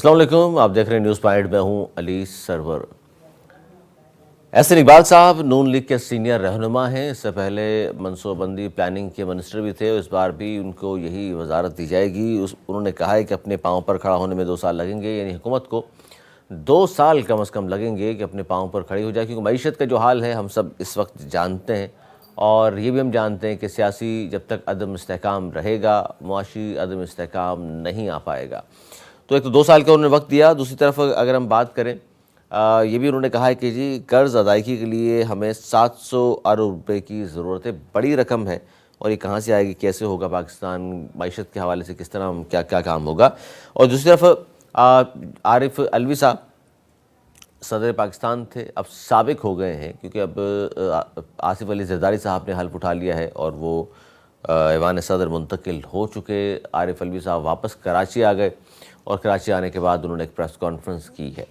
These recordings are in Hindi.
अस्सलाम वालेकुम, आप देख रहे हैं न्यूज़ पॉइंट। मैं हूं अली सरवर। एहसन इकबाल साहब नून लीग के सीनियर रहनुमा हैं। इससे पहले मनसूबाबंदी प्लानिंग के मिनिस्टर भी थे। इस बार भी उनको यही वजारत दी जाएगी। उन्होंने कहा है कि अपने पाँव पर खड़ा होने में 2 साल लगेंगे, यानी हुकूमत को 2 साल कम से कम लगेंगे कि अपने पाँव पर खड़ी हो जाए, क्योंकि मईशत का जो हाल है हम सब इस वक्त जानते हैं। और ये भी हम जानते हैं कि सियासी जब तक अदम इस्तेहकाम रहेगा, मुआशी अदम इस्तेहकाम नहीं आ पाएगा। तो एक तो 2 साल का उन्होंने वक्त दिया। दूसरी तरफ अगर हम बात करें, ये भी उन्होंने कहा है कि जी कर्ज़ अदायगी के लिए हमें 700 अरब रुपए की ज़रूरत है। बड़ी रकम है और ये कहाँ से आएगी, कैसे होगा, पाकिस्तान मईशत के हवाले से किस तरह क्या क्या काम होगा। और दूसरी तरफ आरिफ अलवी साहब सदर पाकिस्तान थे, अब साबिक हो गए हैं, क्योंकि अब आसिफ अली जरदारी साहब ने हल्फ उठा लिया है और वो ऐवान सदर मुंतकिल हो चुके। आरिफ अलवी साहब वापस कराची आ गए और कराची आने के बाद उन्होंने एक प्रेस कॉन्फ्रेंस की है।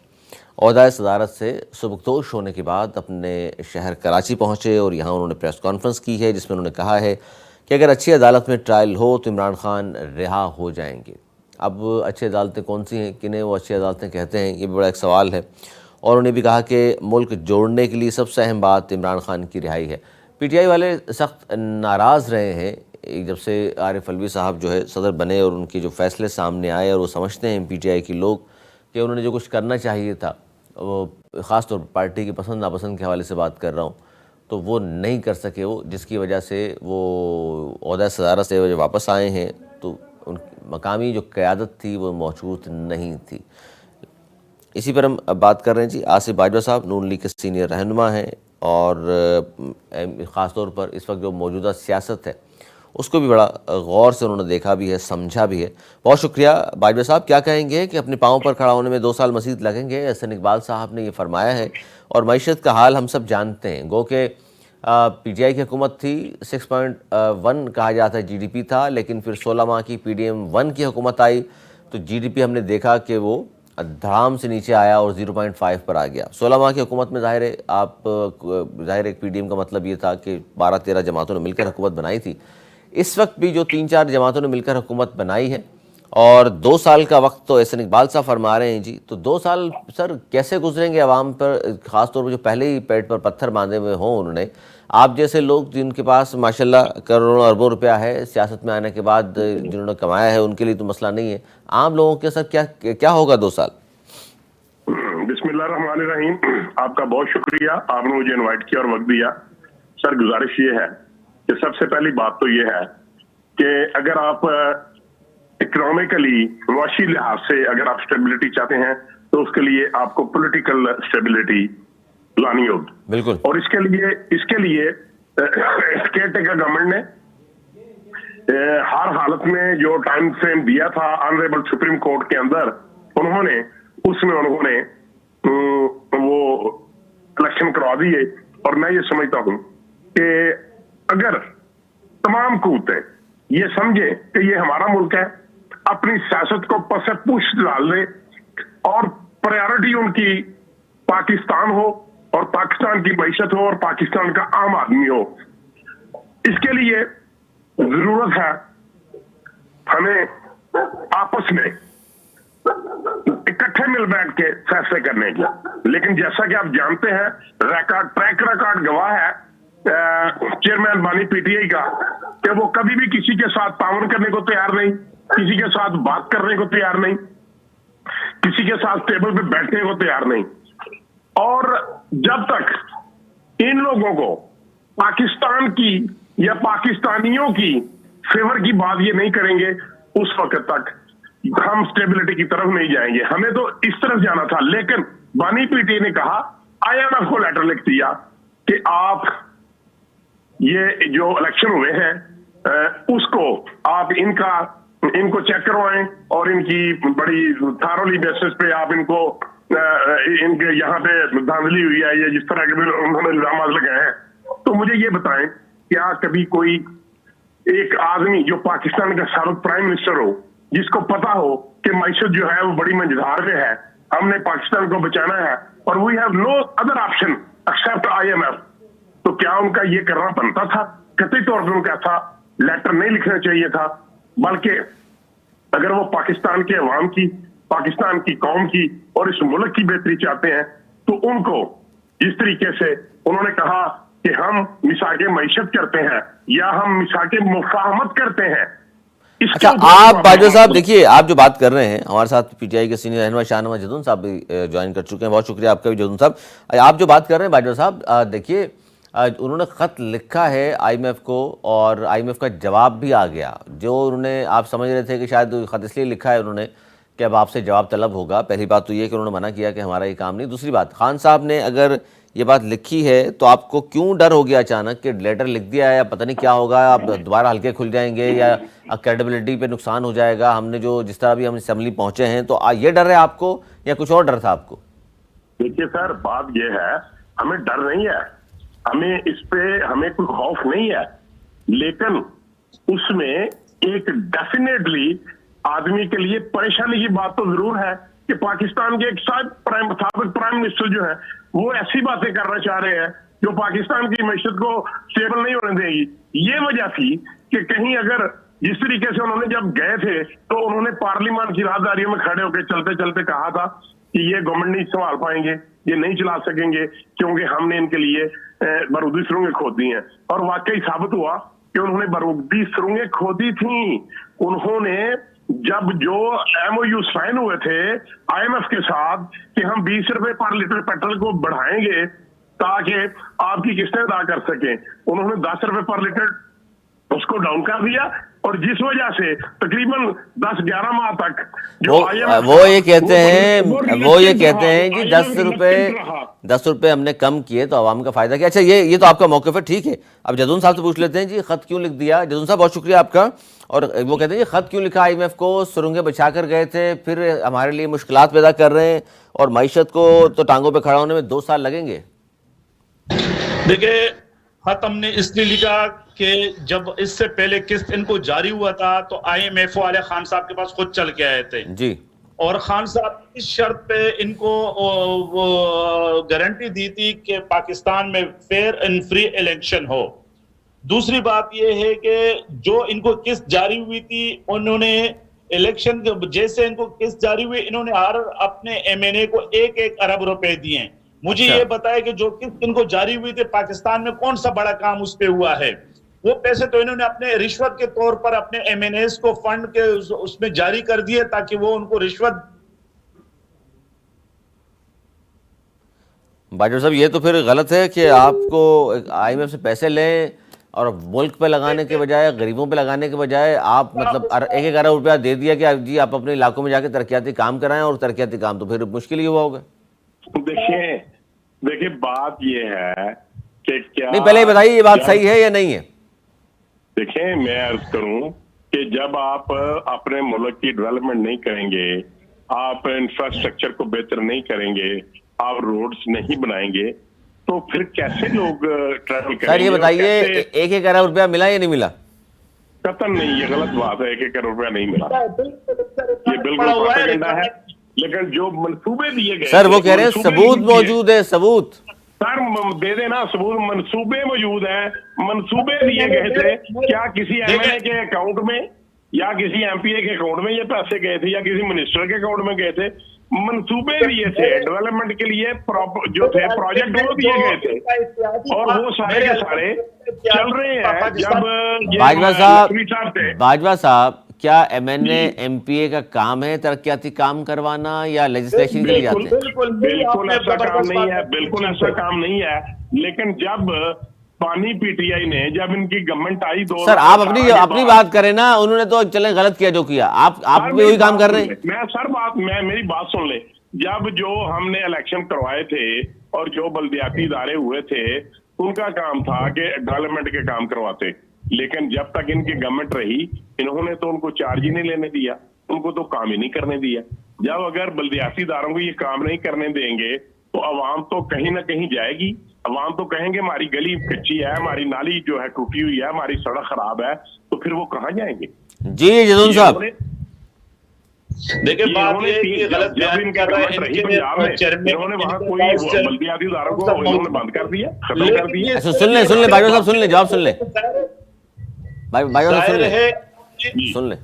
ओहदाए सदारत से सुबकदोश होने के बाद अपने शहर कराची पहुँचे और यहाँ उन्होंने प्रेस कॉन्फ्रेंस की है, जिसमें उन्होंने कहा है कि अगर अच्छी अदालत में ट्रायल हो तो इमरान खान रिहा हो जाएंगे। अब अच्छी अदालतें कौन सी हैं, किन्हें वो अच्छी अदालतें कहते हैं, ये भी बड़ा एक सवाल है। और उन्होंने भी कहा कि मुल्क जोड़ने के लिए सबसे अहम बात इमरान खान की रिहाई है। पीटीआई वाले सख्त नाराज़ रहे हैं जब से आरिफ अलवी साहब जो है सदर बने और उनके जो फैसले सामने आए, और वो समझते हैं पीटीआई के लोग कि उन्होंने जो कुछ करना चाहिए था, वो ख़ास तौर पर पार्टी की पसंद नापसंद के हवाले से बात कर रहा हूँ, तो वो नहीं कर सके वो, जिसकी वजह से वो ओहदा सदारत से जब वापस आए हैं तो उन मकामी जो क़यादत थी वो मौजूद नहीं थी। इसी पर हम अब बात कर रहे हैं जी आसिफ बाजवा साहब नून लीग के सीनियर रहनुमा हैं, और ख़ास तौर पर इस वक्त जो मौजूदा सियासत है उसको भी बड़ा गौर से उन्होंने देखा भी है, समझा भी है। बहुत शुक्रिया बाजवा साहब। क्या कहेंगे कि अपने पाँव पर खड़ा होने में 2 साल मज़ीद लगेंगे, एहसन इकबाल साहब ने ये फरमाया है। और मईशत का हाल हम सब जानते हैं। गो के पीटीआई की हुकूमत थी, 6.1 कहा जाता है जीडीपी था, लेकिन फिर 16 माह की पीडीएम 1 की हुकूमत आई तो जीडीपी हमने देखा कि वो धड़ाम से नीचे आया और 0.5 पर आ गया। 16 माह की हुकूमत में ज़ाहिर है एक पीडीएम का मतलब ये था कि 12-13 जमातों ने मिलकर हुकूमत बनाई थी। इस वक्त भी जो 3-4 जमातों ने मिलकर हुकूमत बनाई है, और 2 साल का वक्त तो एहसन इकबाल साहब फरमा रहे हैं जी, तो 2 साल सर कैसे गुजरेंगे आवाम पर, ख़ास तौर पर जो पहले ही पेट पर पत्थर बांधे हुए हों उन्होंने। आप जैसे लोग जिनके पास माशाल्लाह करोड़ों अरबों रुपया है सियासत में आने के बाद, जिन्होंने कमाया है, उनके लिए तो मसला नहीं है। आम लोगों के साथ क्या क्या होगा 2 साल? बिस्मिल्लाहिर्रहमानिर्रहीम। आपका बहुत शुक्रिया, आपने मुझे इनवाइट किया और वक्त दिया। सर गुजारिश ये है कि सबसे पहली बात तो ये है कि अगर आप इकोनॉमिकली मुआशी लिहाज से अगर आप स्टेबिलिटी चाहते हैं तो उसके लिए आपको पॉलिटिकल स्टेबिलिटी लानी होगी। बिल्कुल। और इसके लिए केयर टेकर गवर्नमेंट ने हर हालत में जो टाइम फ्रेम दिया था ऑनरेबल सुप्रीम कोर्ट के अंदर, उन्होंने वो इलेक्शन करवा दिए। और मैं ये समझता हूं कि अगर तमाम कुव्वतें ये समझे कि ये हमारा मुल्क है, अपनी सियासत को पसे पुश डाल दे और प्रायोरिटी उनकी पाकिस्तान हो और पाकिस्तान की मईशत हो और पाकिस्तान का आम आदमी हो, इसके लिए जरूरत है हमें आपस में इकट्ठे मिल बैठ के फैसले करने की। लेकिन जैसा कि आप जानते हैं, ट्रैक रिकॉर्ड गवाह है चेयरमैन बानी पीटीआई का कि वो कभी भी किसी के साथ ताउन करने को तैयार नहीं, किसी के साथ बात करने को तैयार नहीं, किसी के साथ टेबल पे बैठने को तैयार नहीं। और जब तक इन लोगों को पाकिस्तान की या पाकिस्तानियों की फेवर की बात ये नहीं करेंगे, उस वक्त तक हम स्टेबिलिटी की तरफ नहीं जाएंगे। हमें तो इस तरफ जाना था, लेकिन बानी पीटीआई ने कहा, आईएमएफ को लेटर लिख दिया कि आप ये जो इलेक्शन हुए हैं उसको आप इनको चेक करवाएं और इनकी बड़ी थारोली बेसिस पे आप इनको इनके यहाँ पे धांधली हुई है, ये जिस तरह के उन्होंने इल्जाम लगाए हैं। तो मुझे ये बताएं, क्या कभी कोई एक आदमी जो पाकिस्तान का साबिक प्राइम मिनिस्टर हो, जिसको पता हो कि मईशत जो है वो बड़ी मंझधार में है, हमने पाकिस्तान को बचाना है और we have no other option except IMF, तो क्या उनका ये करना बनता था? कतई तौर पर उनका था लेटर नहीं लिखना चाहिए था, बल्कि अगर वो पाकिस्तान के अवाम की पाकिस्तान की कौम की और इस मुल्क की बेहतरी चाहते हैं, तो उनको इस तरीके से उन्होंने कहा कि हम मिसाके मईशत करते हैं या हम मिसाके मुफाहमत करते हैं। अच्छा, आप बाजवा साहब देखिए, आप जो बात कर रहे हैं, हमारे साथ पीटीआई के सीनियर रहनुमा शाहनवाज जदून साहब भी ज्वाइन कर चुके हैं। बहुत शुक्रिया आपका भी जदून साहब। आप जो बात कर रहे हैं बाजवा साहब, देखिए उन्होंने ख़त लिखा है आईएमएफ को और आईएमएफ का जवाब भी आ गया। जो उन्होंने, आप समझ रहे थे कि शायद ख़त इसलिए लिखा है उन्होंने कि अब आपसे जवाब तलब होगा। पहली बात तो ये कि उन्होंने मना किया कि हमारा ये काम नहीं। दूसरी बात, खान साहब ने अगर ये बात लिखी है तो आपको क्यों डर हो गया अचानक कि लेटर लिख दिया है, पता नहीं क्या होगा, आप दोबारा हल्के खुल जाएंगे या क्रेडिबिलिटी पे नुकसान हो जाएगा, हमने जो जिस तरह भी हम असेंबली पहुंचे हैं, तो ये डर है आपको या कुछ और डर था आपको? देखिए सर, बात ये है, हमें डर नहीं है, हमें इस पे हमें कोई खौफ नहीं है, लेकिन उसमें एक डेफिनेटली आदमी के लिए परेशानी की बात तो जरूर है कि पाकिस्तान के एक साबिक प्राइम मिनिस्टर जो है वो ऐसी बातें करना चाह रहे हैं जो पाकिस्तान की मैशत को स्टेबल नहीं होने देगी। ये वजह थी कि कहीं अगर जिस तरीके से उन्होंने जब गए थे तो उन्होंने पार्लियामेंट की राहदारियों में खड़े होकर चलते चलते कहा था कि ये गवर्नमेंट नहीं संभाल पाएंगे, ये नहीं चला सकेंगे क्योंकि हमने इनके लिए बारूदी सुरंगें खोदी हैं। और वाकई साबित हुआ कि उन्होंने बारूदी सुरंगें खोदी थी। उन्होंने जब जो एमओयू साइन हुए थे आईएमएफ के साथ कि हम 20 रुपए पर लीटर पेट्रोल को बढ़ाएंगे ताकि आपकी किस्तें अदा कर सकें, उन्होंने 10 रुपए पर लीटर उसको डाउन कर दिया और जिस वजह से तकरीबन 10-11 माह तक जो वो ये कहते हैं जी 10 रुपए हमने कम किए तो आवाम का फायदा क्या। अच्छा, ये तो आपका मौक़िफ़ है, ठीक है। अब जदून साहब से पूछ लेते हैं जी, खत क्यों लिख दिया? जदून साहब बहुत शुक्रिया आपका। और वो कहते हैं खत क्यों लिखा आईएमएफ को, सुरंगें बचा कर गए थे, फिर हमारे लिए मुश्किलात पैदा कर रहे हैं और मईशत को तो टांगों पे खड़ा होने में 2 साल लगेंगे। देखिए, खत हमने इसलिए लिखा कि जब इससे पहले किस्त इनको जारी हुआ था तो आईएमएफ वाले खान साहब के पास खुद चल के आए थे जी, और खान साहब इस शर्त पे इनको वो गारंटी दी थी कि पाकिस्तान में फेयर एंड फ्री इलेक्शन हो। दूसरी बात यह है कि जो इनको किस्त जारी हुई थी, उन्होंने इलेक्शन जैसे इनको किस्त जारी हुई, इन्होंने हर अपने एमएनए को 1-1 अरब रुपए दिए। मुझे ये बताया कि जो किस्त इनको जारी हुई थी पाकिस्तान में कौन सा बड़ा काम उस पे हुआ है, वो पैसे तो इन्होंने अपने रिश्वत के तौर पर अपने एमएनएस को फंड के उसमें जारी कर दिए ताकि वो उनको रिश्वत। बाजवा साहब, ये तो फिर गलत है कि आपको आईएमएफ से पैसे लें और मुल्क पे लगाने के बजाय, गरीबों पे लगाने के बजाय आप मतलब 1-1 अरब रुपया दे दिया कि जी आप अपने इलाकों में जाके तरक्याती काम कराएं, और तरक्याती काम तो फिर मुश्किल ही हुआ होगा। देखिए बात ये है कि क्या, नहीं पहले ही बताइए ये बात सही है या नहीं है? देखिए मैं अर्ज करूं कि जब आप अपने मुल्क की डेवलपमेंट नहीं करेंगे, आप इंफ्रास्ट्रक्चर को बेहतर नहीं करेंगे, आप रोड्स नहीं बनाएंगे, तो फिर कैसे लोग ट्रैवल करेंगे? सर ये बताइए 1-1 अरब रुपया मिला या नहीं मिला? कतन नहीं, ये गलत बात है, 1-1 अरब रुपया नहीं मिला, ये बिल्कुल प्रोपेगेंडा है। लेकिन जो मंसूबे दिए गए, सर वो कह रहे हैं सबूत मौजूद है, सबूत सर दे देना सबूत, मंसूबे मौजूद है, मंसूबे दिए गए थे। क्या किसी एमएलए के अकाउंट में या किसी एमपीए के अकाउंट में ये पैसे गए थे या किसी मिनिस्टर के अकाउंट में गए थे? मंसूबे दिए थे डेवलपमेंट के लिए, जो थे प्रोजेक्ट वो दिए गए थे और वो सारे के सारे चल रहे हैं। जब बाजवा साहब क्या एमएनए एमपीए का काम है तरक्याती काम करवाना या लेजिस्लेशन के लिए जाते हैं? बिल्कुल ऐसा काम नहीं है, बिल्कुल ऐसा काम नहीं है। लेकिन जब पानी पीटीआई ने, जब इनकी गवर्नमेंट आई, दो सर आप अपनी बात करें ना, उन्होंने तो चले गलत किया जो किया, आप भी वही काम कर रहे हैं। मेरी बात सुन ले। जब जो हमने इलेक्शन करवाए थे और जो बल्दियाती इदारे हुए थे, उनका काम था कि डेवलपमेंट के काम करवाते, लेकिन जब तक इनकी गवर्नमेंट रही इन्होंने तो उनको चार्ज ही नहीं लेने दिया, उनको तो काम ही नहीं करने दिया। जब अगर बल्दियाती इदारों को ये काम नहीं करने देंगे तो अवाम तो कहीं ना कहीं जाएगी। अवाम तो कहेंगे हमारी गली कच्ची है, हमारी नाली जो है टूटी हुई है, हमारी सड़क खराब है, तो फिर वो कहाँ जाएंगे? जी जदून साहब, देखिए बात ये है कि गलत बयान कर रहे हैं, इन्होंने वहां कोई बल्दियाती इदारों को इन्होंने बंद कर दिया, खत्म कर दिया। अच्छा सुन ले बाजवा साहब, सुन ले, जवाब सुन ले, बाजवा साहब सुन ले।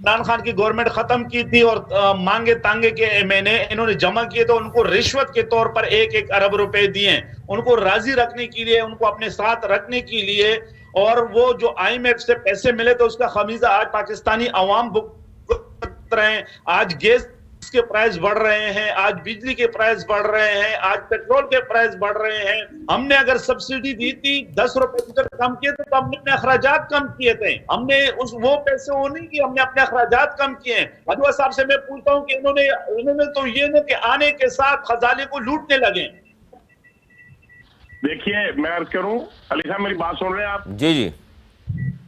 इमरान खान की गवर्नमेंट खत्म की थी और मांगे तांगे के एमएनए इन्होंने जमा किए तो उनको रिश्वत के तौर पर 1-1 अरब रुपए दिए, उनको राजी रखने के लिए, उनको अपने साथ रखने के लिए। और वो जो आईएमएफ से पैसे मिले तो उसका खमीजा आज पाकिस्तानी अवाम भुगत रहे हैं। आज गैस के प्राइस बढ़ रहे हैं, आज बिजली के प्राइस बढ़ रहे हैं, आज पेट्रोल के प्राइस बढ़ रहे हैं। हमने अगर सब्सिडी दी थी 10 रुपए लीटर कम किए थे तो हमने अपने अखराजात कम किए थे, हमने वो पैसे वो नहीं किए, हमने अपने अखराजात कम किए। अदवा साहब से मैं पूछता हूं कि इन्होंने तो ये ना कि आने के साथ खजाने को लूटने लगे। देखिए, मैं अर्ज करूं, अली साहब मेरी बात सुन रहे हैं आप? जी जी।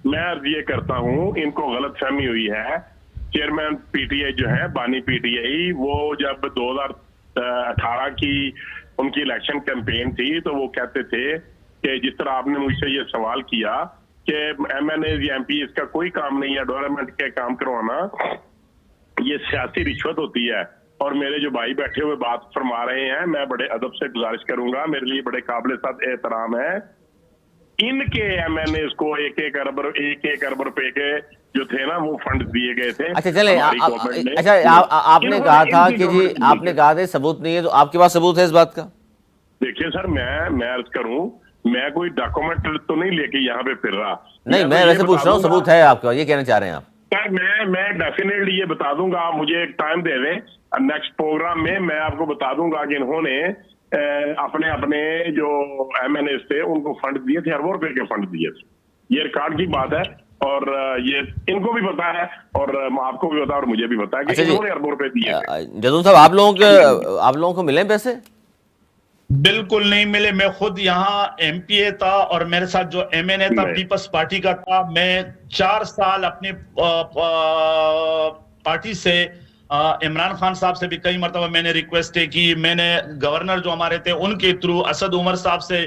मैं अर्ज ये करता हूं, इनको गलतफहमी हुई है। चेयरमैन पीटीआई जो है, बानी पीटीआई, वो जब 2018 की उनकी इलेक्शन कैंपेन थी तो वो कहते थे कि जिस तरह आपने मुझसे ये सवाल किया कि एमएनए या एमपी इसका कोई काम नहीं है डेवलपमेंट के काम करवाना, ये सियासी रिश्वत होती है। और मेरे जो भाई बैठे हुए बात फरमा रहे हैं, मैं बड़े अदब से गुजारिश करूंगा, मेरे लिए बड़े काबिल साथ एहतराम है, इनके एमएनए को 1-1 अरब रुपए के जो थे ना वो फंड दिए गए थे। अच्छा चले, आपने कहा था कि जी, आपने कहा था सबूत नहीं है, तो आपके पास सबूत है इस बात का? देखिए सर, मैं अर्ज करूं, मैं कोई डॉक्यूमेंट तो नहीं लेके यहाँ पे फिर रहा। नहीं, मैं वैसे पूछ रहा हूँ, सबूत है आपके पास, ये कहना चाह रहे हैं आप? सर मैं डेफिनेटली ये बता दूंगा, आप मुझे एक टाइम दे दें, नेक्स्ट प्रोग्राम में मैं आपको बता दूंगा कि इन्होंने अपने अपने जो एमएनए थे उनको फंड दिए थे, अरबों रुपए के फंड दिए थे। ये रिकॉर्ड की बात है और ये इनको भी पता है और आपको भी पता है और मुझे भी पता है कि इन्होंने अरबों रुपए दिए थे। जदून साहब, आप लोगों को मिले पैसे? बिल्कुल नहीं मिले। मैं खुद यहाँ एमपीए था और मेरे साथ जो एमएनए था पीपल्स पार्टी का था। मैं 4 साल अपने पार्टी से इमरान खान साहब से भी कई मरतबा मैंने रिक्वेस्ट की, मैंने गवर्नर जो हमारे थे उनके थ्रू असद उमर साहब से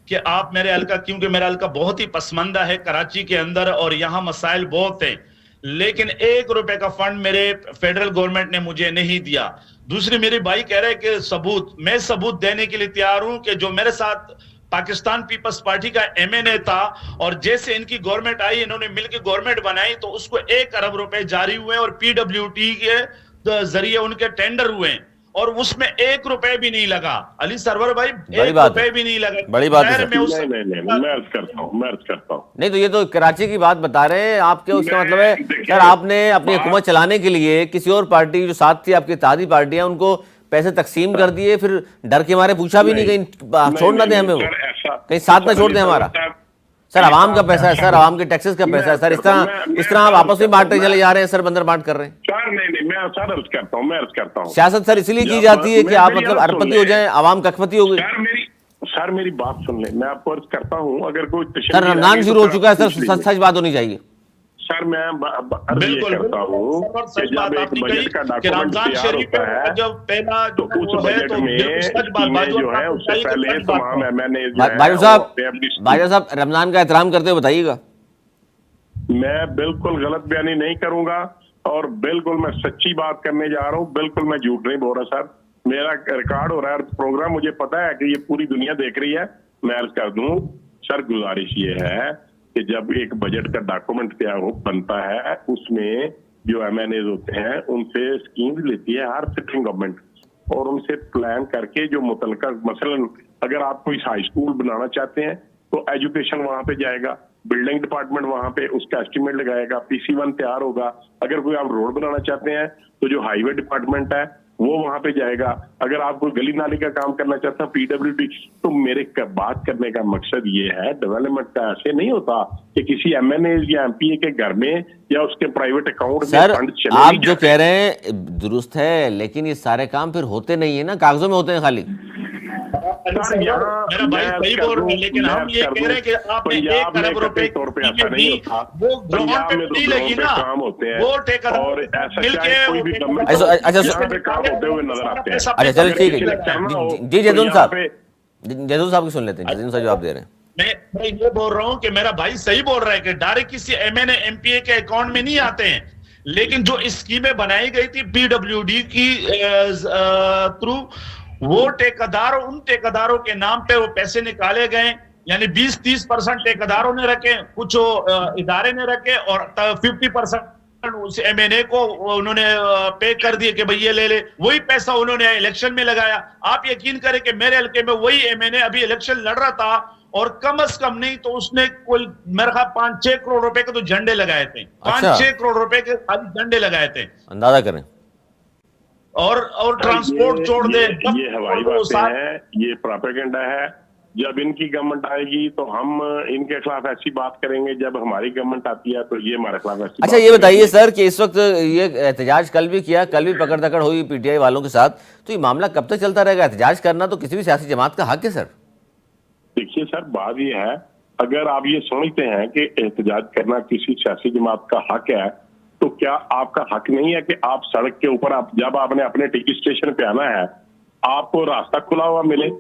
कि आप मेरे हल्का, क्योंकि मेरा हल्का बहुत ही पसमानदा है कराची के अंदर और यहाँ मसाइल बहुत हैं, लेकिन 1 रुपए का फंड मेरे फेडरल गवर्नमेंट ने मुझे नहीं दिया। दूसरी, मेरे भाई कह रहे हैं कि सबूत, मैं सबूत देने के लिए तैयार हूं कि जो मेरे साथ पाकिस्तान पीपल्स पार्टी का एमएनए था और जैसे इनकी गवर्नमेंट आई, इन्होंने मिलकर गवर्नमेंट बनाई तो उसको 1 अरब रुपए जारी हुए और पीडब्ल्यूटी के जरिए उनके टेंडर हुए और उसमें 1 रुपए भी नहीं लगा। अली सरवर भाई, 1 रुपए भी नहीं लगा। बड़ी बात है। मैं अर्ज करता हूँ। नहीं तो ये तो कराची की बात बता रहे हैं आपके, उसका मतलब है सर आपने अपनी हुकूमत चलाने के लिए किसी और पार्टी जो साथ थी, आपकी इत्तेहादी पार्टियां, उनको पैसे तकसीम कर दिए, फिर डर के मारे पूछा भी नहीं कहीं छोड़ ना दे हमें, वो कहीं साथ ना छोड़ दे हमारा। सर आवाम का पैसा है सर, आवाम के टैक्सेस का पैसा है सर, इस तरह आप आपस में बांटते चले जा रहे हैं सर, बंदर बांट कर रहे हैं सर। नहीं, मैं सर अर्ज करता हूँ। सियासत सर इसलिए की जाती है कि आप मतलब अरबपति हो जाए, आवाम कखपति हो गई। सर मेरी बात सुन ले, मैं आपको अर्ज करता हूँ, अगर कोई सर रमजान शुरू हो चुका है सर, सच बात होनी चाहिए सर। मैं अर्ज ये करता हूँ कि जब एक बजट का डॉक्यूमेंट तैयार होता है तो उस बजट में स्कीमें जो है उससे पहले तमाम एमएनए भाई साहब रमजान का एहतराम करते हुए बताइएगा। मैं बिल्कुल गलत बयानी नहीं करूंगा और बिल्कुल मैं सच्ची बात करने जा रहा हूँ, बिल्कुल मैं झूठ नहीं बोल रहा सर। मेरा रिकॉर्ड हो रहा है प्रोग्राम, मुझे पता है कि ये पूरी दुनिया देख रही है। मैं अर्ज कर दूं सर, गुजारिश ये है कि जब एक बजट का डॉक्यूमेंट तैयार बनता है उसमें जो एमएनए होते हैं उनसे स्कीम्स लेती है हर सिटिंग गवर्नमेंट और उनसे प्लान करके जो मुतलका, मसलन अगर आप कोई हाई स्कूल बनाना चाहते हैं तो एजुकेशन वहां पे जाएगा, बिल्डिंग डिपार्टमेंट वहां पे उसका एस्टिमेट लगाएगा, PC1 तैयार होगा। अगर कोई आप रोड बनाना चाहते हैं तो जो हाईवे डिपार्टमेंट है वो वहां पे जाएगा। अगर आप कोई गली नाली का काम करना चाहते हैं PWD। तो मेरे बात करने का मकसद ये है, डेवलपमेंट का ऐसे नहीं होता कि किसी एमएनए या एमपीए के घर में या उसके प्राइवेट अकाउंट में फंड चले। आप जो कह रहे हैं दुरुस्त है, लेकिन ये सारे काम फिर होते नहीं है ना, कागजों में होते हैं खाली। मेरा भाई सही बोल रहे हैं, लेकिन हम ये कह रहे हैं कि आपने 1 अरब रुपए तौर पे ऐसा नहीं होता, वो ग्राउंड पे नहीं लगी ना, काम होते हैं वो ठेकेदार और ऐसा मिलके कोई भी गवर्नमेंट काम होते हुए नजर आते हैं। अच्छा चलिए ठीक है जी, जैदून साहब की सुन लेते हैं, जैदून साहब जवाब दे रहे हैं। मैं ये बोल रहा हूँ कि मेरा भाई सही बोल रहा है कि डायरेक्ट किसी एमएनए एमपीए के अकाउंट में नहीं आते हैं, लेकिन जो स्कीमें बनाई गई थी पीडब्ल्यूडी की थ्रू, वो ठेकेदार, उन ठेकेदारों के नाम पे वो पैसे निकाले गए, यानी 20-30% ठेकेदारों ने रखे, कुछ इदारे ने रखे और 50% उस एमएनए को उन्होंने पे कर दिए कि भाई ये ले ले, वही पैसा उन्होंने इलेक्शन में लगाया। आप यकीन करें कि मेरे हल्के में वही एमएनए अभी इलेक्शन लड़ रहा था और कम से कम नहीं तो उसने कोई मेरे ख्याल 5-6 करोड़ रुपए के तो झंडे लगाए थे। अच्छा। 5-6 करोड़ रुपए के खाली झंडे लगाए थे। अंदाजा करें। और ट्रांसपोर्ट छोड़ दे, ये हवाई बातें हैं, ये प्रोपेगेंडा है। जब इनकी गवर्नमेंट आएगी तो हम इनके खिलाफ ऐसी बात करेंगे, जब हमारी गवर्नमेंट आती है तो ये हमारे खिलाफ ऐसी अच्छा, ये बताइए सर कि इस वक्त ये एहतजाज कल भी किया, कल भी पकड़ दकड़ हुई पीटीआई वालों के साथ, तो ये मामला कब तक चलता रहेगा? एहतजाज करना तो किसी भी सियासी जमात का हक है सर। देखिए सर, बात ये है, अगर आप ये समझते हैं कि एहतजाज करना किसी सियासी जमात का हक है, तो क्या आपका हक नहीं है कि आप सड़क के ऊपर जब आपने अपने टिकट स्टेशन पे आना है आपको रास्ता खुला हुआ मिले?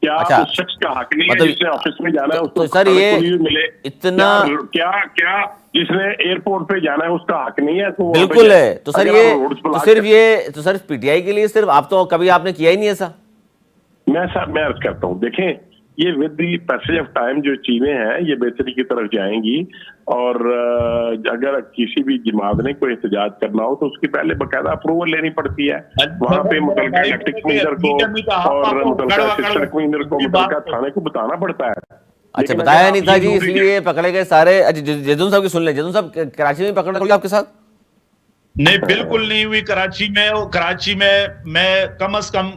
क्या अच्छा, उस शख्स का हक नहीं है मतलब जिसने ऑफिस में जाना है उसको तो सर सड़क ये खुली हुई मिले? इतना क्या जिसने एयरपोर्ट पे जाना है उसका हक नहीं है? तो बिल्कुल है। तो सर ये तो सिर्फ पीटीआई के लिए सिर्फ आप तो कभी आपने किया ही नहीं ऐसा। मैं अर्ज करता हूँ, देखें ये with the passage of time जो चीजें हैं ये बेहतरी की तरफ जाएंगी। और अगर किसी भी जमात ने कोई एहतजाज करना हो तो उसकी पहले बकायदा अप्रूवल लेनी पड़ती है। वहां पे मुतलका इलेक्ट्रिक कमीशनर को और मुतलका असिस्टेंट कमीशनर को मुतलका थाने को बताना पड़ता है। अच्छा, बताया नहीं था जी, इसलिए पकड़े गए सारे। जदून साहब की सुन ले, जदून साहब कराची में पकड़ हुई आपके साथ? नहीं, बिल्कुल नहीं हुई कराची में। कराची में मैं कम से कम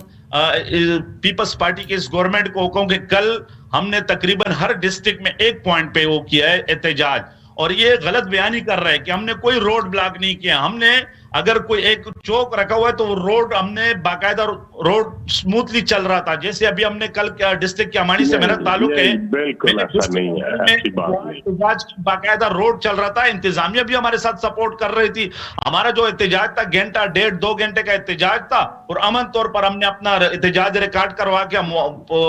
पीपल्स पार्टी के इस गवर्नमेंट को कहूं कि कल हमने तकरीबन हर डिस्ट्रिक्ट में एक पॉइंट पे वो किया है एहतजाज, और ये गलत बयानी कर रहे हैं कि हमने कोई रोड ब्लॉक नहीं किया। हमने अगर कोई एक चौक रखा हुआ है तो वो रोड हमने बाकायदा रोड स्मूथली चल रहा था। जैसे अभी हमने कल डिस्ट्रिक्ट के अमानी से मेरा ताल्लुक है, बिल्कुल ऐसा नहीं है, ऐसी बात नहीं। एहतजाज बाकायदा रोड चल रहा था, इंतजामिया भी हमारे साथ सपोर्ट कर रही थी। हमारा जो एहतजाज था घंटा 1.5-2 घंटे का एहतजाज था, और अमन तौर पर हमने अपना एहतजाज रिकॉर्ड करवा के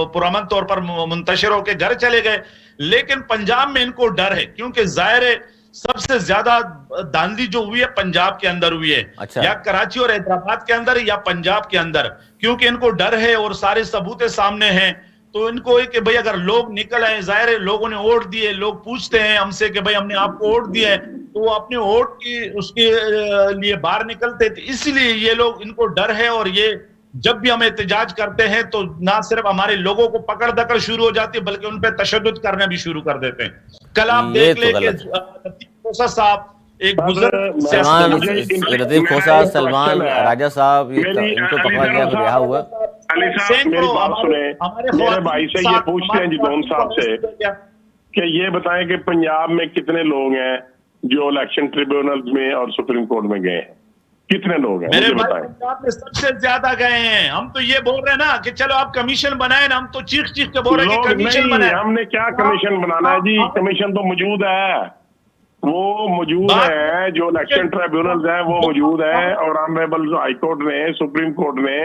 पुरअमन तौर पर मुंतशिर होकर घर चले गए। लेकिन पंजाब में इनको डर है, क्योंकि जाहिर है सबसे ज्यादा धांधली जो हुई है पंजाब के अंदर हुई है। अच्छा। या कराची और हैदराबाद के अंदर या पंजाब के अंदर, क्योंकि इनको डर है और सारे सबूत सामने हैं। तो इनको है कि भाई अगर लोग निकल आए, जाहिर है लोगों ने वोट दिए, लोग पूछते हैं हमसे कि भाई हमने आपको वोट दिया है, तो वो अपने वोट की उसके लिए बाहर निकलते थे। इसलिए ये लोग, इनको डर है, और ये जब भी हम एहतजाज करते हैं तो ना सिर्फ हमारे लोगों को पकड़ दकड़ शुरू हो जाती है, बल्कि उन पर तशद्दुद करना भी शुरू कर देते हैं। कल आप देख ले कि लतीफ खोसा साहब, एक बुजुर्ग सलमान लतीफ खोसा, सलमान राजा साहब, इनको पकड़ा गया, रिहा हुआ। अली साहब मेरी बात सुने, मेरे भाई से ये पूछते हैं जिदौन साहब से कि ये बताएं कि पंजाब में कितने लोग हैं जो इलेक्शन ट्रिब्यूनल में और सुप्रीम कोर्ट में गए हैं? कितने लोग हैं मेरे मुझे भाई? बताएं। पंजाब में सबसे ज्यादा गए हैं। हम तो ये बोल रहे हैं ना कि चलो आप कमीशन बनाए ना, हम तो चीख चीख के बोल रहे हैं कि कमीशन बनाए। हमने क्या कमीशन बनाना है जी? कमीशन तो मौजूद है, वो मौजूद है, जो इलेक्शन ट्राइब्यूनल्स हैं वो मौजूद है। और ऑनरेबल हाई कोर्ट ने, सुप्रीम कोर्ट ने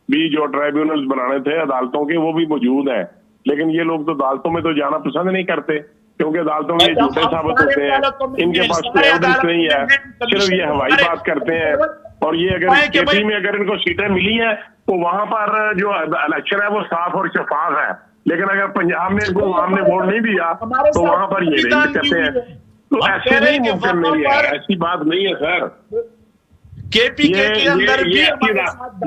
भी जो ट्राइब्यूनल्स बनाने थे अदालतों के, वो भी मौजूद है। लेकिन ये लोग तो अदालतों में तो जाना पसंद नहीं करते, क्योंकि अदालतों में ये झूठे साबित होते हैं, इनके पास कोई एविडेंस नहीं है, सिर्फ ये हवाई बात करते हैं। और ये अगर केपी में अगर इनको सीटें मिली हैं तो वहां पर जो इलेक्शन है वो साफ और शफाफ है। लेकिन अगर पंजाब में इनको हमने वोट नहीं दिया तो वहां पर ये नहीं करते हैं। तो ऐसे नहीं मौके मिली है, ऐसी बात नहीं है सर। केपी के अंदर भी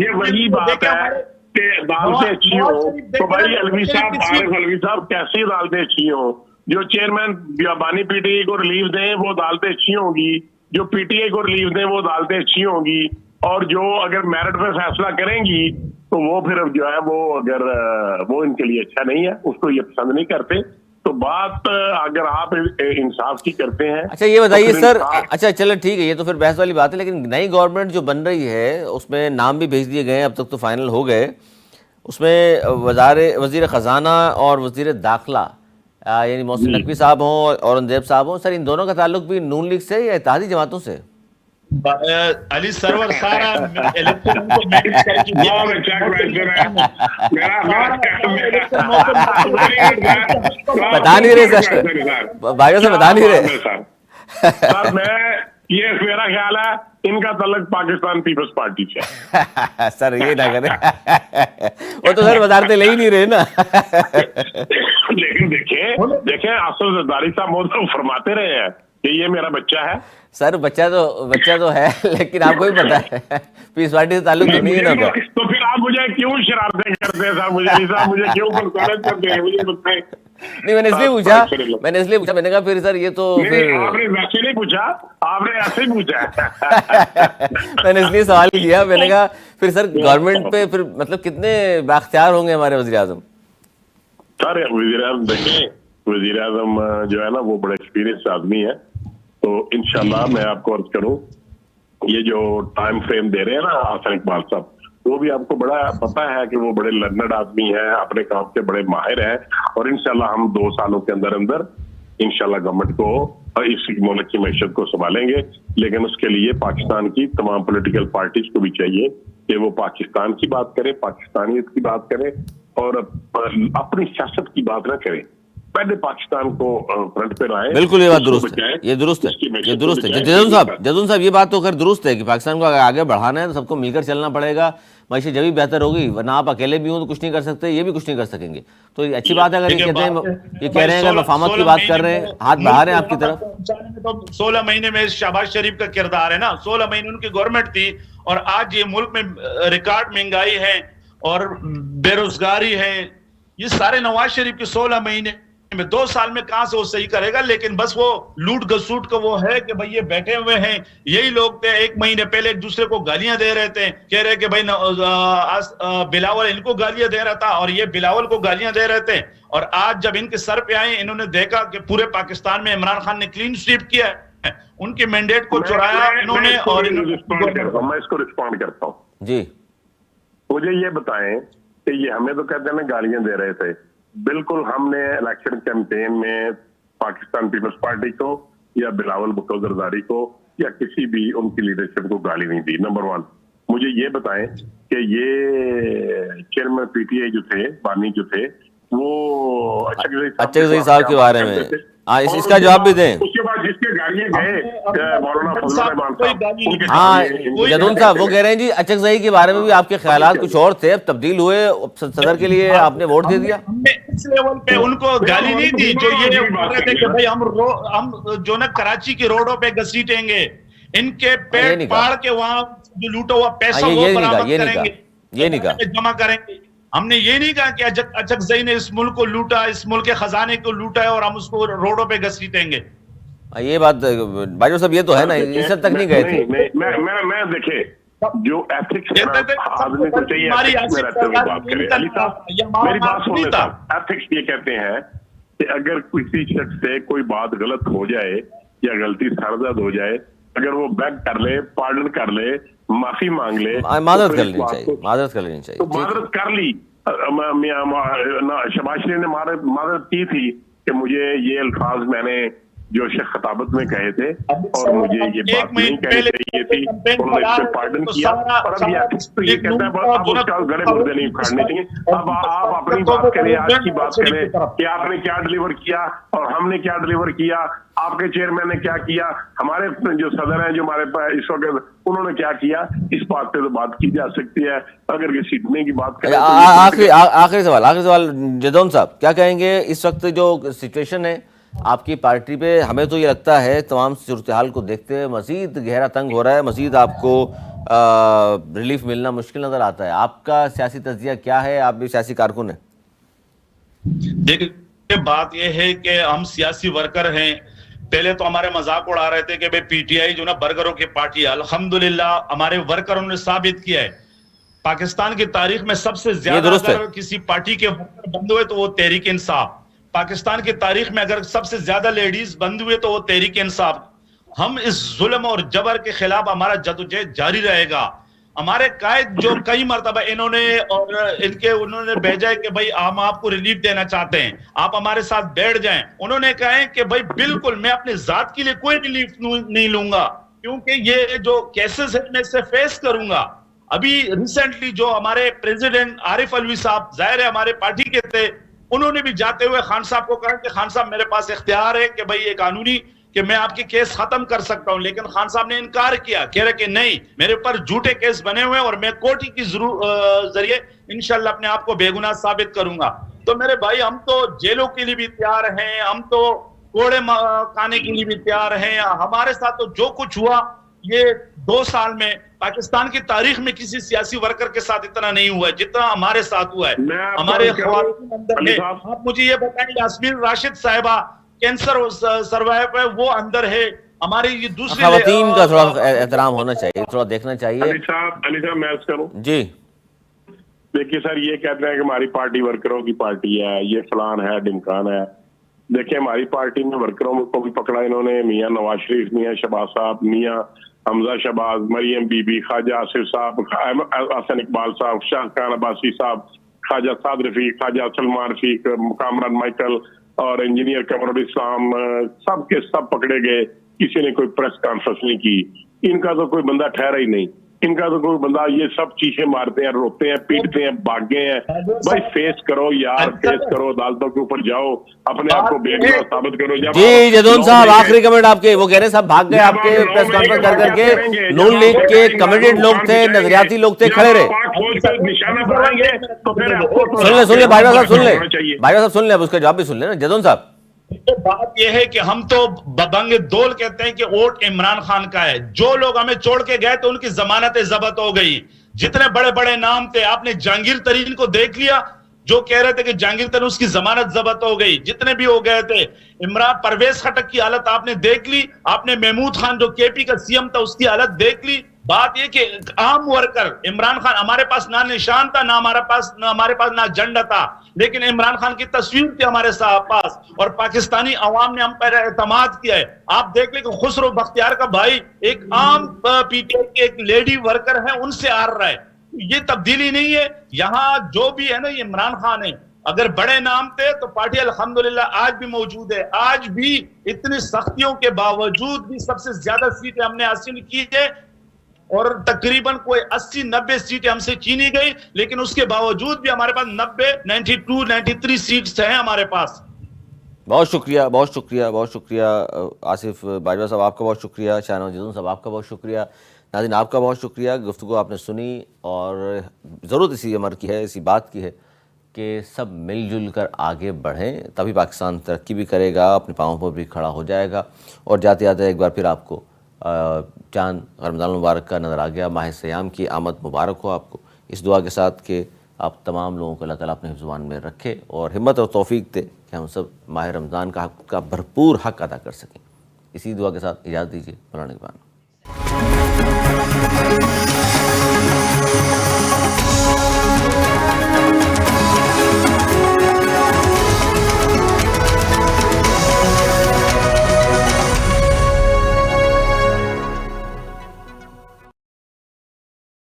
ये वही बात है कि अदालतें अच्छी हो तो भाई अलवी साहब, आरिफ अलवी साहब, कैसी अदालतें अच्छी हो? जो चेयरमैन बियाबानी पीटीआई को रिलीफ दें वो अदालतें अच्छी होंगी, जो पीटीआई को रिलीफ दें वो अदालतें अच्छी होंगी, और जो अगर मेरिट पे फैसला करेंगी तो वो फिर जो है वो अगर वो इनके लिए अच्छा नहीं है, उसको ये पसंद नहीं करते। तो बात अगर आप इंसाफ की करते हैं। अच्छा, ये बताइए सर, अच्छा चलो ठीक है, ये तो फिर बहस वाली बात है, लेकिन नई गवर्नमेंट जो बन रही है उसमें नाम भी भेज दिए गए, अब तक तो फाइनल हो गए। उसमें वज़ीर ख़जाना और वज़ीर दाखिला यानी मोहसिन नकवी साहब हों, औरंगजेब साहब हों, सर इन दोनों का ताल्लुक भी नून लीग से या इत्तेहादी जमातों से? अली सरवर सारा इलेक्शन को मैनेज करके बहुत अच्छा क्वेश्चन है। बता नहीं रहे सर, भाइयों से बता नहीं रहे सर। ये मेरा ख्याल है इनका तल्लुक पाकिस्तान पीपल्स पार्टी से। सर ये ना करें वो तो सर वजारतें ले ही नहीं रहे ना। लेकिन देखें असद जरदारी साहब वो तो फरमाते रहे हैं कि ये मेरा बच्चा है? सर बच्चा तो है लेकिन आपको भी पता है पीस पार्टी से ताल्लुक तो नहीं है ना उनका। तो फिर आप मुझे क्यों शरारतें करते हैं साहब? मुझे क्यों परेशान करते हैं? मुझे बताएं। नहीं मैंने इसलिए पूछा, मैंने कहा फिर सर ये तो नहीं, फिर आपने वैसे नहीं पूछा, आपने ऐसे ही पूछा मैंने इसलिए सवाल किया, मैंने कहा फिर सर गवर्नमेंट पे फिर मतलब कितने बाख्तियार होंगे हमारे वजीर आजम? सर वजीर आजम देखें, वजीर आजम जो है ना वो बड़ा एक्सपीरियंस आदमी है, तो इंशाल्लाह मैं आपको अर्ज करूं, ये जो टाइम फ्रेम दे रहे हैं ना हसन इकबाल साहब, वो भी आपको बड़ा पता है कि वो बड़े लर्नड आदमी है, अपने काम के बड़े माहिर हैं, और इंशाल्लाह हम 2 सालों के अंदर अंदर इंशाल्लाह गवर्नमेंट को और इस मुल्क की मैशत को संभालेंगे। लेकिन उसके लिए पाकिस्तान की तमाम पॉलिटिकल पार्टीज को भी चाहिए कि वो पाकिस्तान की बात करें, पाकिस्तानियत की बात करें, और अपनी सियासत की बात ना करें। पहले पाकिस्तान को फ्रंट पे लाएं। बिल्कुल ये बात दुरुस्त है, ये दुरुस्त है जदून साहब, ये बात तो खैर दुरुस्त है कि पाकिस्तान को आगे बढ़ाना है तो सबको मिलकर चलना पड़ेगा, मैशत जब भी बेहतर होगी, वरना आप अकेले भी हो तो कुछ नहीं कर सकते, ये भी कुछ नहीं कर सकेंगे। तो ये अच्छी बात है अगर ये कहते हैं, ये कह रहे हैं, अगर मफामत की बात कर रहे हैं, हाथ बढ़ा रहे हैं आपकी तरफ। तो 16 महीने में शहबाज शरीफ का किरदार है ना, 16 महीने उनकी गवर्नमेंट थी, और आज ये मुल्क में रिकॉर्ड महंगाई है और बेरोजगारी है, ये सारे नवाज शरीफ के 16 महीने में 2 साल में कहां से वो सही करेगा? लेकिन बस वो लूट गसूट का वो है कि भाई ये बैठे हुए हैं, यही लोग थे 1 महीने पहले एक दूसरे को गालियां दे रहे थे, कह रहे कि भाई बिलावल इनको गालियां दे रहा था और ये बिलावल को गालियां दे रहे थे, और आज जब इनके सर पे आए, इन्होंने देखा कि पूरे पाकिस्तान में इमरान खान ने क्लीन स्वीप किया है, उनके मैंडेट को चुराया इन्होंने, और मैं इसको रिस्पॉन्ड करता हूँ जी। मुझे ये बताएं कि ये हमें तो कहते हैं ना गालियां दे रहे थे, बिल्कुल हमने इलेक्शन कैंपेन में पाकिस्तान पीपल्स पार्टी को या बिलावल भुट्टो जरदारी को या किसी भी उनकी लीडरशिप को गाली नहीं दी। नंबर 1 मुझे ये बताएं कि ये चेयरमैन पीटीआई जो थे, बानी जो थे, वो अचक साहब के बारे में इसका जवाब भी दें। उसके बाद जिसके गालियां गए मौलाना फजल रहमान साहब, हाँ जदून साहब वो कह रहे हैं जी अचकजई के बारे में भी आपके ख्यालात कुछ और थे, अब तब्दील हुए, सदर के लिए आपने वोट दे दिया। हमने इस लेवल पे उनको गाली नहीं दी जो ये बोल रहे थे कि भाई हम जो ना कराची के रोडों पे घसीटेंगे, इनके पेट फाड़ के वहां जो लूटा हुआ पैसा वो बरामद करेंगे, ये नहीं कहा, जमा करेंगे। हमने ये नहीं कहा कि अचकजई ने इस मुल्क को लूटा, इस मुल्क के खजाने को लूटा है और हम उसको रोडों पे घसीटेंगे। ये बात बाजवा साहब ये तो है ना, इस हद तक नहीं गए थे। मैं देखे जो एथिक्स आदमी को चाहिए, एथिक्स में रहते हुए बात करें। अली साहब मेरी बात सुन लें साहब, एथिक्स ये कहते हैं कि अगर किसी शख्स से कोई बात गलत हो जाए या गलती सरजद हो जाए, अगर वो बैक कर ले, पार्डन कर ले, माफी मांग ले, माजरत कर लेनी चाहिए, माजरत कर लेनी चाहिए। तो माजरत कर ली, शहबाज शरीफ ने माजरत की थी कि मुझे ये अल्फाज मैंने जो शेख खताबत में कहे थे और मुझे ये बात नहीं कहनी चाहिए थी, उन्होंने इस पे पार्डन किया, और अब ये कहता है अब उसका गले मुर्दे नहीं उखाड़ने चाहिए। अब आप अपनी बात करें, आज की बात करें कि आपने क्या डिलीवर किया और हमने क्या डिलीवर किया, आपके चेयरमैन ने क्या किया, हमारे जो सदर हैं जो हमारे इस वक्त उन्होंने क्या किया, इस बात पे तो बात की जा सकती है। अगर ये सीखने की बात करें, आखिरी सवाल जदौन साहब क्या कहेंगे इस वक्त जो सिचुएशन है आपकी पार्टी पे? हमें तो ये लगता है तमाम सूरत हाल को देखते हुए मजीद गहरा तंग हो रहा है, मजीद आपको रिलीफ मिलना मुश्किल नजर आता है। आपका सियासी तज्जिया क्या है? आप भी सियासी कारकुन हैं। देखिए बात यह है कि हम सियासी वर्कर हैं। पहले तो हमारे मजाक उड़ा रहे थे कि भाई पीटीआई जो ना बर्गरों की पार्टी है। अल्हम्दुलिल्लाह हमारे वर्करों ने साबित किया है, पाकिस्तान की तारीख में सबसे ज्यादा अगर किसी पार्टी के वर्कर बंद हुए तो वो तहरीक इंसाफ। पाकिस्तान की तारीख में अगर सबसे ज्यादा लेडीज बंद हुए तो वो तहरीक इंसाफ। हम इस जुल्म और जबर के खिलाफ हमारा जदोजहद जारी रहेगा। हमारे कायद जो कई मरतबा इन्होंने और उन्होंने भेजा है कि भाई हम आपको रिलीफ देना चाहते हैं, आप हमारे साथ बैठ जाएं। उन्होंने कहा है कि भाई बिल्कुल मैं अपने जात के लिए कोई रिलीफ नहीं लूंगा, क्योंकि ये जो केसेस है मैं इससे फेस करूंगा। अभी रिसेंटली जो हमारे प्रेसिडेंट आरिफ अलवी साहब जाहिर है हमारे पार्टी के थे, उन्होंने भी जाते हुए खान साहब को कहा कि खान साहब मेरे पास इख्तियार है कि भाई ये कानूनी कि मैं आपके केस खत्म कर सकता हूं, लेकिन खान साहब ने इनकार किया, कह रहे कि नहीं मेरे ऊपर झूठे केस बने हुए हैं और मैं कोर्ट की जरिए इंशाल्लाह अपने आप को बेगुनाह साबित करूंगा। तो मेरे भाई हम तो जेलों के लिए भी तैयार हैं, हम तो कोड़े खाने के लिए भी तैयार हैं। हमारे साथ तो जो कुछ हुआ ये 2 साल में पाकिस्तान की तारीख में किसी सियासी वर्कर के साथ इतना नहीं हुआ है जितना हमारे साथ हुआ है। मैं आपको हमारे कहूं, ख्वातीन अंदर अली है। साहब, आप मुझे ये बताएं, यास्मीन राशिद साहिबा कैंसर सर्वाइव है, वो अंदर है। हमारी ये दूसरी खवातीन का थोड़ा एहतराम होना चाहिए, थोड़ा देखना चाहिए। अली साहब मैं अर्ज करूं। जी देखिए सर, ये कहते हैं कि हमारी पार्टी वर्करों की पार्टी है, ये फलान है ढिमकान है। देखिए हमारी पार्टी में वर्करों को भी पकड़ा इन्होंने, मियां नवाज शरीफ, मियां शहबाज साहब, मियां हमजा शहबाज, मरियम बीबी, ख्वाजा आसिफ साहब, हसन इकबाल साहब, शाह खान अब्बासी साहब, ख्वाजा साद रफीक, ख्वाजा सलमान रफीक, कामरान माइकल और इंजीनियर कमरुल इस्लाम, सब के सब पकड़े गए। किसी ने कोई प्रेस कॉन्फ्रेंस नहीं की। इनका तो कोई बंदा ठहरा ही नहीं, इनका तो कोई बंदा, ये सब चीखें मारते हैं, रोते हैं, पीटते हैं, भागे हैं। भाई फेस करो यार, फेस करो, अदालतों के ऊपर जाओ, अपने आप को बेगुनाह साबित करो। जब जी जदौन साहब, आखिरी कमेंट आपके। वो कह रहे साहब भाग गए आपके प्रेस कॉन्फ्रेंस कर करके। नून लीग के कमिटेड लोग थे, नजरियाती लोग थे, खड़े रहे। निशाना बनाएंगे तो फिर सुन ले भाई साहब, सुन ले भाई साहब, सुन ले, अब उसका जवाब भी सुन ले ना जदौन साहब। तो बात यह है कि हम तो बदंग दौल कहते हैं कि वोट इमरान खान का है। जो लोग हमें छोड़ के गए तो उनकी जमानतें जब्त हो गई। जितने बड़े बड़े नाम थे, आपने जहांगीर तरीन को देख लिया, जो कह रहे थे कि जहांगीर तरीन, उसकी जमानत जब्त हो गई। जितने भी हो गए थे, इमरान परवेज खटक की हालत आपने देख ली, आपने महमूद खान जो केपी का सीएम था उसकी हालत देख ली। बात यह कि आम वर्कर इमरान खान, हमारे पास ना निशान था, ना हमारे पास ना झंडा था, लेकिन इमरान खान की तस्वीर थी हमारे पास, और पाकिस्तानी अवाम ने हम पर एतमाद किया है। आप देख ले कि खुसरो बख्तियार का भाई एक आम पीटीआई के एक लेडी वर्कर है, उनसे हार रहा है। ये तब्दीली नहीं है। यहाँ जो भी है ना, ये इमरान खान है। अगर बड़े नाम थे तो पार्टी अल्हम्दुलिल्लाह आज भी मौजूद है। आज भी इतनी सख्तियों के बावजूद भी सबसे ज्यादा सीटें हमने हासिल की है, और तकरीबन कोई 80-90 सीटें हमसे छीनी गई, लेकिन उसके बावजूद भी हमारे पास 92-93 सीट्स हैं हमारे पास। बहुत शुक्रिया, बहुत शुक्रिया, बहुत शुक्रिया आसिफ बाजवा साहब, आपका बहुत शुक्रिया। शाहनवाज जदौन साहब, आपका बहुत शुक्रिया। नाज़रीन, आपका बहुत शुक्रिया। गुफ्तगू आपने सुनी, और ज़रूरत इसी अमर की है, इसी बात की है कि सब मिलजुल कर आगे बढ़ें, तभी पाकिस्तान तरक्की भी करेगा, अपने पाँव पर भी खड़ा हो जाएगा। और जाते जाते एक बार फिर आपको चांद रमज़ान मुबारक का नज़र आ गया। माह सियाम की आमद मुबारक हो आपको, इस दुआ के साथ कि आप तमाम लोगों को अल्लाह ताला अपने हिफ्ज़-ओ-मान में रखे और हिम्मत और तौफीक दे कि हम सब माह रमज़ान का भरपूर हक़ अदा कर सकें। इसी दुआ के साथ इजाज़त दीजिए। मौलाना निगहबान।